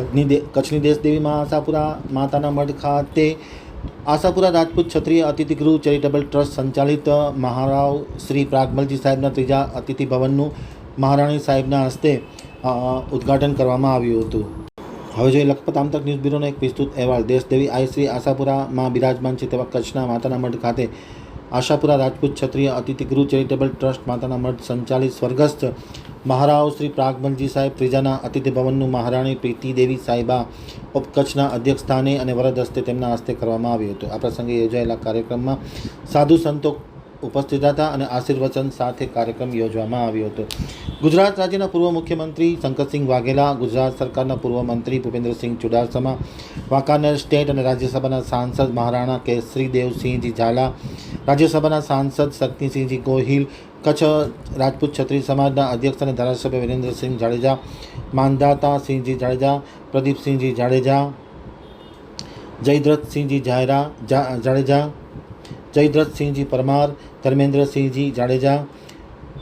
કચ્છની દેશદેવી મા આશાપુરા માતાના મઢ ખાતે આશાપુરા રાજપૂત ક્ષત્રિય અતિથિગૃહ ચેરિટેબલ ટ્રસ્ટ સંચાલિત મહારાવ શ્રી પ્રાગમલજી સાહેબના ત્રીજા અતિથિ ભવનનું મહારાણી સાહેબના હસ્તે ઉદ્ઘાટન કરવામાં આવ્યું હતું. હવે જોઈએ લખપત આમતક ન્યૂઝ બ્યુરોનો એક વિસ્તૃત અહેવાલ. દેશદેવી આઈ શ્રી આશાપુરામાં બિરાજમાન છે તેવા કચ્છના માતાના મઢ ખાતે આશાપુરા રાજપૂત ક્ષત્રિય અતિથિગૃહ ચેરિટેબલ ટ્રસ્ટ માતાના મઢ સંચાલિત સ્વર્ગસ્થ મહારાવ શ્રી પ્રાગમલજી સાહેબ ત્રીજાના અતિથિ ભવનનું મહારાણી પ્રીતિદેવી સાહેબા ઓફ કચ્છના અધ્યક્ષ સ્થાને અને વરદ હસ્તે તેમના હસ્તે કરવામાં આવ્યું હતું. આ પ્રસંગે યોજાયેલા કાર્યક્રમમાં સાધુ સંતો ઉપસ્થિત હતા અને આશીર્વચન સાથે કાર્યક્રમ યોજવામાં આવ્યો હતો. ગુજરાત રાજ્યના પૂર્વ મુખ્યમંત્રી શંકરસિંહ વાઘેલા, ગુજરાત સરકારના પૂર્વ મંત્રી ભૂપેન્દ્રસિંહ ચુડાસમા, વાંકાનેર સ્ટેટ અને રાજ્યસભાના સાંસદ મહારાણા કેસરીદેવસિંહજી ઝાલા, રાજ્યસભાના સાંસદ શક્તિસિંહજી ગોહિલ, કચ્છ રાજપૂત ક્ષત્રિય સમાજના અધ્યક્ષ અને ધારાસભ્ય વિરેન્દ્રસિંહ જાડેજા, માનદાતાસિંહજી જાડેજા, પ્રદીપસિંહજી જાડેજા, જયદ્રથસિંહજી જાડેજા, જયદ્રથસિંહજી પરમાર, ધર્મેન્દ્રસિંહજી જાડેજા,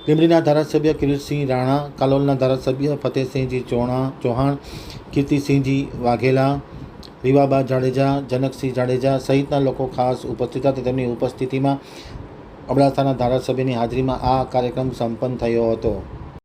લીંબડીના ધારાસભ્ય કિરીટસિંહ રાણા, કાલોલના ધારાસભ્ય ફતેહસિંહજી ચૌહાણ, કીર્તિસિંહજી વાઘેલા, રીવાબા જાડેજા, જનકસિંહ જાડેજા સહિતના લોકો ખાસ ઉપસ્થિત હતા. તેમની ઉપસ્થિતિમાં અબડાસાના ધારાસભ્યની હાજરીમાં આ કાર્યક્રમ સંપન્ન થયો હતો.